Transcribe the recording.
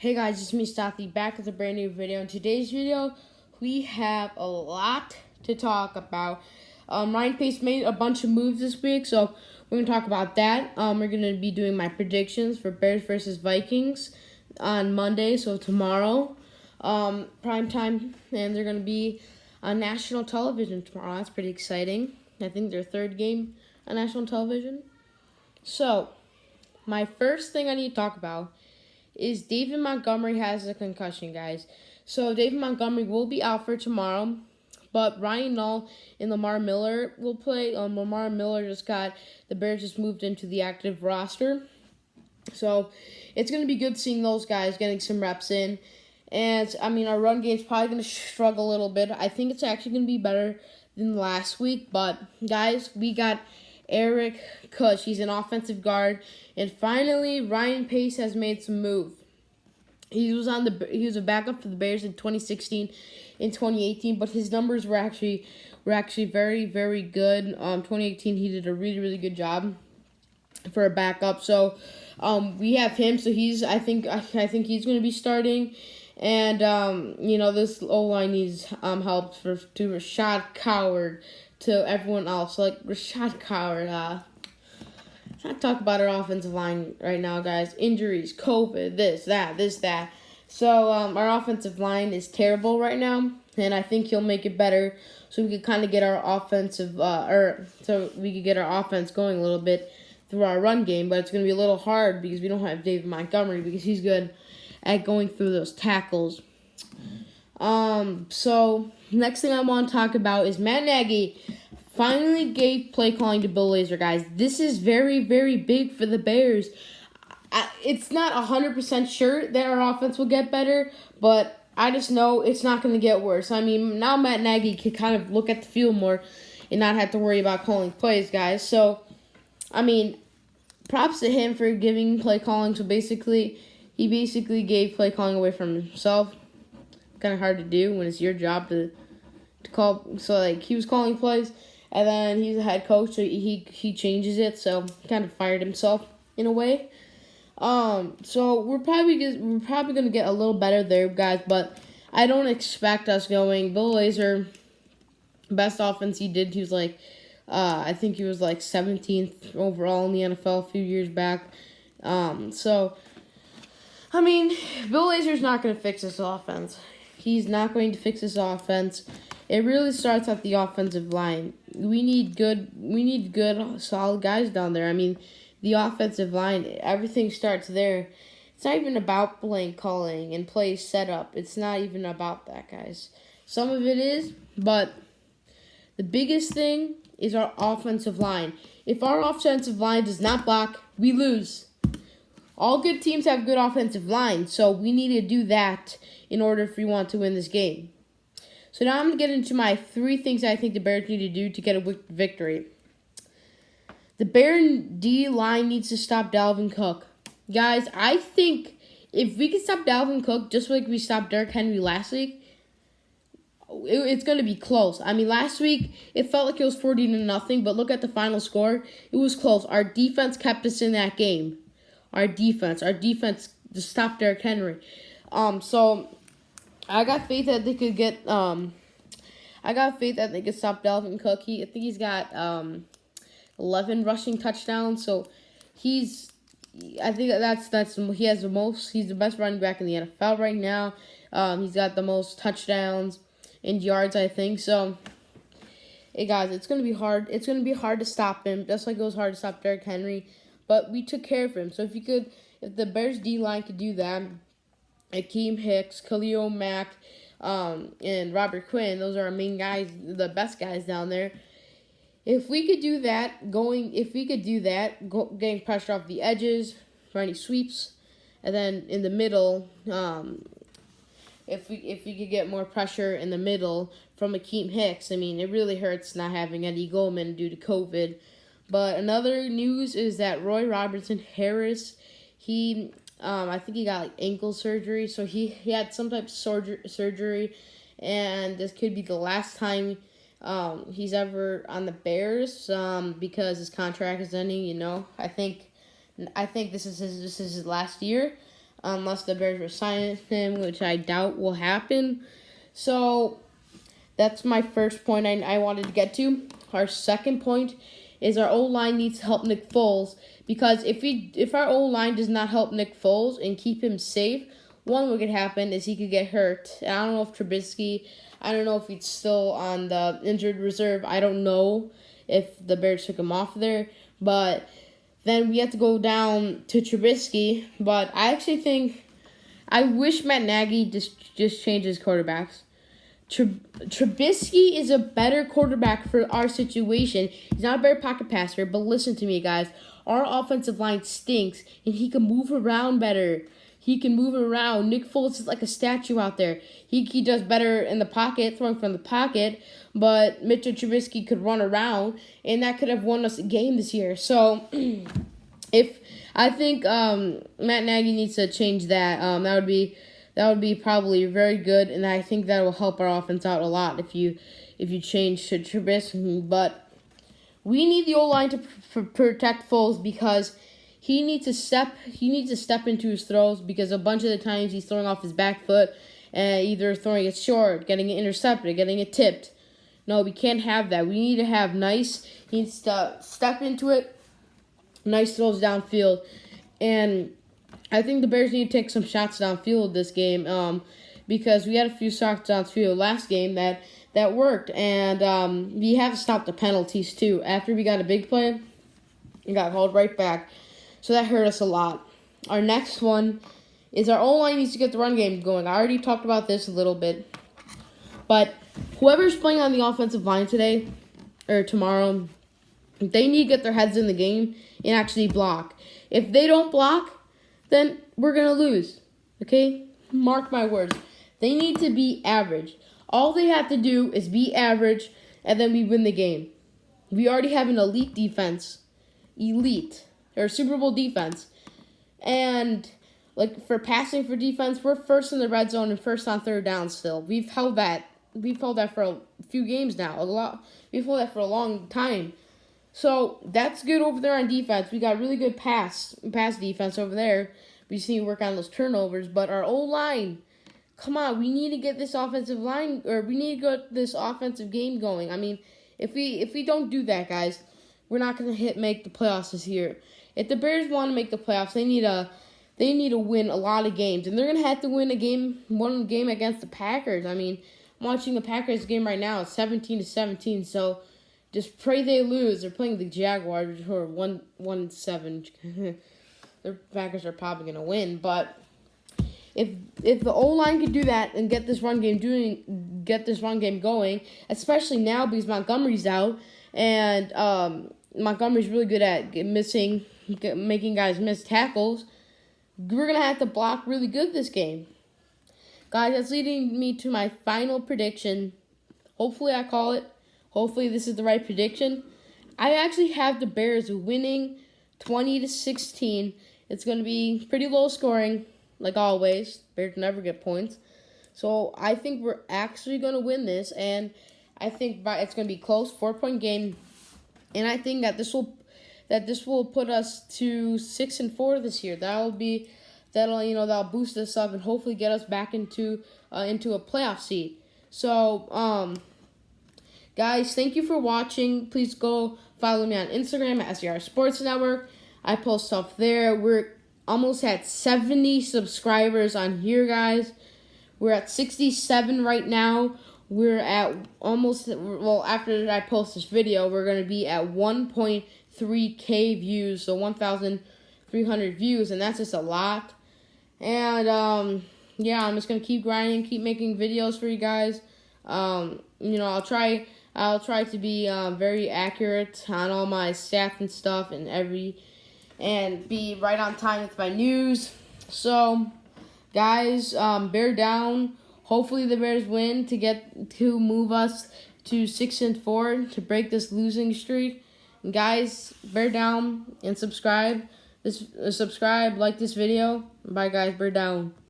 Hey guys, it's me Stathi back with a brand new video. In today's video, we have a lot to talk about. Ryan Pace made a bunch of moves this week, so we're going to talk about that. We're going to be doing my predictions for Bears versus Vikings on Monday, so tomorrow, prime time, and they're going to be on national television tomorrow. That's pretty exciting. I think their third game on national television. So, my first thing I need to talk about is David Montgomery has a concussion, guys. So David Montgomery will be out for tomorrow, but Ryan Nall and Lamar Miller will play. Lamar Miller the Bears just moved into the active roster. So it's going to be good seeing those guys getting some reps in. And, our run game's probably going to struggle a little bit. I think it's actually going to be better than last week. But, guys, we got Eric Kush. He's an offensive guard. And finally, Ryan Pace has made some move. He was a backup for the Bears in 2016 and 2018, but his numbers were actually very, very good. 2018 he did a really, really good job for a backup. So we have him. So I think he's going to be starting. And this O-line needs help to Rashad Coward to everyone else. Like Rashad Coward, let's not talk about our offensive line right now, guys. Injuries, COVID, this, that. So our offensive line is terrible right now, and I think he'll make it better so we could kind of get our offense going a little bit through our run game. But it's going to be a little hard because we don't have David Montgomery because he's good at going through those tackles. So next thing I want to talk about is Matt Nagy finally gave play calling to Bill Lazor, guys. This is very, very big for the Bears. It's not 100% sure that our offense will get better, but I just know it's not going to get worse. Now Matt Nagy can kind of look at the field more and not have to worry about calling plays, guys. So, props to him for giving play calling. So he basically gave play calling away from himself. Kind of hard to do when it's your job to call. So, he was calling plays. And then he's a head coach, so he changes it. So kind of fired himself in a way. So we're probably gonna get a little better there, guys. But I don't expect us going. Bill Lazor, best offense he did. He was I think he was 17th overall in the NFL a few years back. Bill Lazor's not gonna fix this offense. He's not going to fix this offense. It really starts at the offensive line. We need good, solid guys down there. The offensive line, everything starts there. It's not even about play calling and play setup. It's not even about that, guys. Some of it is, but the biggest thing is our offensive line. If our offensive line does not block, we lose. All good teams have good offensive lines, so we need to do that in order if we want to win this game. So now I'm going to get into my 3 things I think the Bears need to do to get a victory. The Bears D-line needs to stop Dalvin Cook. Guys, I think if we can stop Dalvin Cook just like we stopped Derrick Henry last week, it's going to be close. Last week it felt like it was 40-0, but look at the final score. It was close. Our defense kept us in that game. Our defense to stop Derrick Henry. So I got faith that they could get. I got faith that they could stop Dalvin Cook. I think he's got 11 rushing touchdowns. So I think that's he has the most. He's the best running back in the NFL right now. He's got the most touchdowns and yards, I think. So, hey guys, it's gonna be hard. It's gonna be hard to stop him, just like it was hard to stop Derrick Henry. But we took care of him. So if the Bears D-line could do that, Akeem Hicks, Khalil Mack, and Robert Quinn, those are our main guys, the best guys down there. If we could do that, getting pressure off the edges, running sweeps, and then in the middle, if we could get more pressure in the middle from Akeem Hicks, it really hurts not having Eddie Goldman due to COVID. But another news is that Roy Robertson Harris, I think he got ankle surgery, so he had some type of surgery, and this could be the last time he's ever on the Bears because his contract is ending. I think this is his last year. unless the Bears resign him, which I doubt will happen. So that's my first point I wanted to get to. Our second point is our O-line needs to help Nick Foles, because if our O-line does not help Nick Foles and keep him safe, one, what could happen is he could get hurt. And I don't know if Trubisky, I don't know if he's still on the injured reserve. I don't know if the Bears took him off there. But then we have to go down to Trubisky. But I actually think, I wish Matt Nagy just changes quarterbacks. Trubisky is a better quarterback for our situation. He's not a better pocket passer, but listen to me, guys. Our offensive line stinks, and he can move around better. He can move around. Nick Foles is like a statue out there. He does better in the pocket, throwing from the pocket, but Mitchell Trubisky could run around, and that could have won us a game this year. So, I think Matt Nagy needs to change that. That would be probably very good, and I think that will help our offense out a lot if you change to Trubisky. But we need the O-line to protect Foles, because he needs to step into his throws, because a bunch of the times he's throwing off his back foot, either throwing it short, getting it intercepted, getting it tipped. No, we can't have that. We need to have nice. He needs to step into it, nice throws downfield, and I think the Bears need to take some shots downfield this game, because we had a few shots downfield last game that worked, and we have to stop the penalties too. After we got a big play, it got called right back, so that hurt us a lot. Our next one is our O-line needs to get the run game going. I already talked about this a little bit, but whoever's playing on the offensive line today or tomorrow, they need to get their heads in the game and actually block. If they don't block, then we're going to lose, okay? Mark my words. They need to be average. All they have to do is be average, and then we win the game. We already have an elite defense. Or Super Bowl defense. And, like, for passing for defense, we're first in the red zone and first on third down still. We've held that for a few games now. We've held that for a long time. So that's good over there on defense. We got really good pass defense over there. We just need to work on those turnovers. But our O-line, come on, we need to get this offensive line, or we need to get this offensive game going. I mean, if we don't do that, guys, we're not gonna make the playoffs this year. If the Bears want to make the playoffs, they need to win a lot of games, and they're gonna have to win one game against the Packers. I mean, I'm watching the Packers game right now. It's 17-17. So just pray they lose. They're playing the Jaguars, who are 1-7. The Packers are probably gonna win, but if the O-line could do that and get this run game going, especially now because Montgomery's out, and Montgomery's really good at making guys miss tackles, we're gonna have to block really good this game. Guys, that's leading me to my final prediction. Hopefully I call it. Hopefully this is the right prediction. I actually have the Bears winning 20-16. It's going to be pretty low scoring, like always. Bears never get points. So I think we're actually going to win this, and I think it's going to be a close 4-point game. And I think that this will put us to 6-4 this year. That'll boost us up and hopefully get us back into a playoff seed. So guys, thank you for watching. Please go follow me on Instagram at SCR Sports Network. I post stuff there. We're almost at 70 subscribers on here, guys. We're at 67 right now. We're at after I post this video, we're going to be at 1.3K views, so 1,300 views, and that's just a lot. And, yeah, I'm just going to keep grinding, keep making videos for you guys. I'll try to be very accurate on all my stats and stuff and be right on time with my news. So, guys, bear down. Hopefully the Bears win to move us to 6-4 to break this losing streak. And guys, bear down and subscribe. Like this video. Bye, guys. Bear down.